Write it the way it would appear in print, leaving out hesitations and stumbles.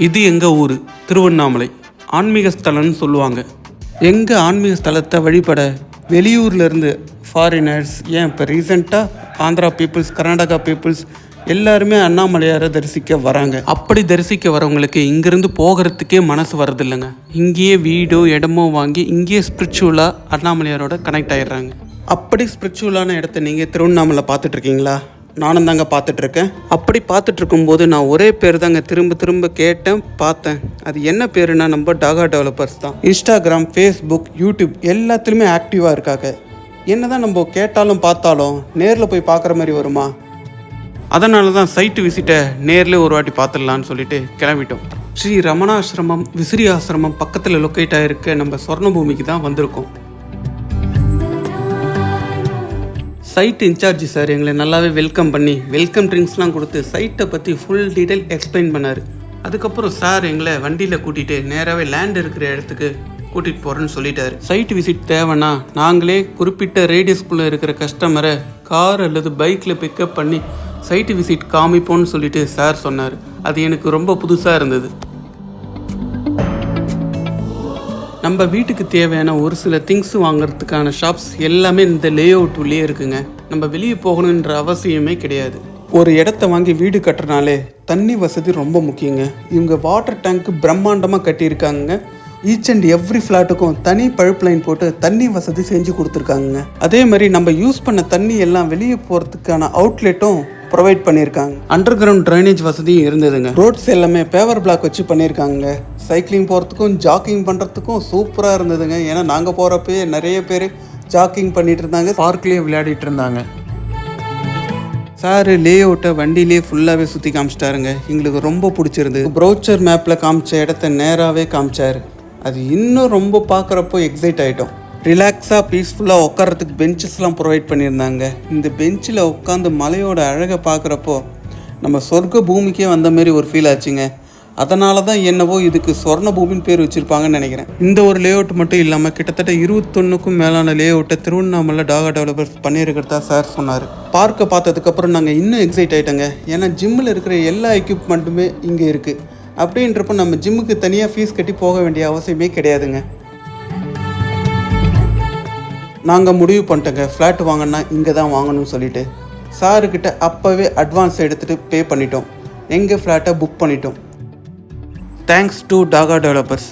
இது எங்கள் ஊர் திருவண்ணாமலை ஆன்மீக ஸ்தலம்னு சொல்லுவாங்க. எங்கள் ஆன்மீக ஸ்தலத்தை வழிபட வெளியூர்லேருந்து ஃபாரினர்ஸ், ஏன் இப்போ ரீசெண்டாக ஆந்திரா பீப்புள்ஸ், கர்நாடகா பீப்புள்ஸ் எல்லாருமே அண்ணாமலையாரை தரிசிக்க வராங்க. அப்படி தரிசிக்க வரவங்களுக்கு இங்கேருந்து போகிறதுக்கே மனசு வரதில்லைங்க. இங்கேயே வீடோ இடமோ வாங்கி இங்கேயே ஸ்பிரிச்சுவலாக அண்ணாமலையாரோட கனெக்ட் ஆகிடுறாங்க. அப்படி ஸ்பிரிச்சுவலான இடத்த நீங்கள் திருவண்ணாமலை பார்த்துட்ருக்கீங்களா? நானும் தாங்க பார்த்துட்ருக்கேன். அப்படி பார்த்துட்ருக்கும்போது நான் ஒரே பேர் தாங்க திரும்ப திரும்ப கேட்டேன், பார்த்தேன். அது என்ன பேருனா நம்ம டாகா டெவலப்பர்ஸ் தான். இன்ஸ்டாகிராம், ஃபேஸ்புக், யூடியூப் எல்லாத்துலேயுமே ஆக்டிவாக இருக்காங்க. என்ன தான் நம்ம கேட்டாலும் பார்த்தாலும் நேரில் போய் பார்க்குற மாதிரி வருமா? அதனால தான் சைட்டு விசிட்டை நேரில் ஒரு வாட்டி பார்த்துடலான்னு சொல்லிட்டு கிளம்பிட்டோம். ஸ்ரீ ரமணாசிரமம், விசிறி ஆசிரமம் பக்கத்தில் லொக்கேட் ஆகிருக்க நம்ம சொர்ணபூமிக்கு தான் வந்திருக்கோம். சைட் இன்சார்ஜி சார் எங்களை நல்லாவே வெல்கம் பண்ணி வெல்கம் ட்ரிங்க்ஸ்லாம் கொடுத்து சைட்டை பற்றி ஃபுல் டீட்டெயில் எக்ஸ்பிளைன் பண்ணார். அதுக்கப்புறம் சார் எங்களை வண்டியில் கூட்டிகிட்டு நேராகவே லேண்ட் இருக்கிற இடத்துக்கு கூட்டிகிட்டு போகிறேன்னு சொல்லிட்டாரு. சைட் விசிட் தேவைன்னா நாங்களே குறிப்பிட்ட ரேடியஸ்குள்ளே இருக்கிற கஸ்டமரை கார் அல்லது பைக்கில் பிக்கப் பண்ணி சைட்டு விசிட் காமிப்போன்னு சொல்லிட்டு சார் சொன்னார். அது எனக்கு ரொம்ப புதுசாக இருந்தது. நம்ம வீட்டுக்கு தேவையான ஒரு சில திங்ஸ் வாங்குறதுக்கான ஷாப்ஸ் எல்லாமே இந்த லே அவுட்லேயே இருக்குங்க. நம்ம வெளியே போகணுன்ற அவசியமே கிடையாது. ஒரு இடத்த வாங்கி வீடு கட்டுறனாலே தண்ணி வசதி ரொம்ப முக்கியங்க. இவங்க வாட்டர் டேங்க் பிரம்மாண்டமாக கட்டியிருக்காங்க. ஈச் அண்ட் எவ்ரி ஃப்ளாட்டுக்கும் தனி பைப் லைன் போட்டு தண்ணி வசதி செஞ்சு கொடுத்துருக்காங்க. அதே மாதிரி நம்ம யூஸ் பண்ண தண்ணி எல்லாம் வெளியே போகிறதுக்கான அவுட்லெட்டும் ப்ரொவைட் பண்ணியிருக்காங்க. அண்டர் கிரவுண்ட் ட்ரைனேஜ் வசதியும் இருந்ததுங்க. ரோட்ஸ் எல்லாமே பேவர் பிளாக் வச்சு பண்ணியிருக்காங்க. சைக்கிளிங் போகிறதுக்கும் ஜாக்கிங் பண்ணுறதுக்கும் சூப்பராக இருந்ததுங்க. ஏன்னா நாங்கள் போகிறப்பே நிறைய பேர் ஜாக்கிங் பண்ணிட்டு இருந்தாங்க, பார்க்லேயே விளையாடிட்டு இருந்தாங்க. சார் லே அவுட்டை வண்டியிலே ஃபுல்லாகவே சுற்றி காமிச்சிட்டாருங்க. எங்களுக்கு ரொம்ப பிடிச்சிருந்தது. ப்ரௌச்சர் மேப்பில் காமிச்ச இடத்த நேராகவே காமிச்சார். அது இன்னும் ரொம்ப பார்க்குறப்போ எக்ஸைட் ஆகிட்டோம். ரிலாக்ஸாக பீஸ்ஃபுல்லாக உட்காரத்துக்கு பெஞ்சஸ்லாம் ப்ரொவைட் பண்ணியிருந்தாங்க. இந்த பெஞ்சில் உட்காந்து மலையோட அழகை பார்க்குறப்போ நம்ம சொர்க்க பூமிக்கே வந்த மாதிரி ஒரு ஃபீல் ஆச்சுங்க. அதனால தான் என்னவோ இதுக்கு சொர்ண பூமின்னு பேர் வச்சுருப்பாங்கன்னு நினைக்கிறேன். இந்த ஒரு லே அவுட் மட்டும் இல்லாமல் கிட்டத்தட்ட 21க்கும் மேலான லே அவுட்டை திருவண்ணாமலை டாகா டெவலப்பர்ஸ் பண்ணியிருக்கிறதா சார் சொன்னார். பார்க்க பார்த்ததுக்கப்புறம் நாங்கள் இன்னும் எக்ஸைட் ஆகிட்டோங்க. ஏன்னா ஜிம்மில் இருக்கிற எல்லா எக்யூப்மெண்ட்டுமே இங்கே இருக்குது. அப்படின்றப்ப நம்ம ஜிம்முக்கு தனியாக ஃபீஸ் கட்டி போக வேண்டிய அவசியமே கிடையாதுங்க. நாங்கள் முடிவு பண்ணிட்டோங்க, ஃப்ளாட் வாங்கினா இங்கே தான் வாங்கணும்னு சொல்லிட்டு சாருக்கிட்ட அப்போவே அட்வான்ஸ் எடுத்துகிட்டு பே பண்ணிட்டோம். எங்கள் ஃப்ளாட்டை புக் பண்ணிட்டோம். Thanks to Daka developers.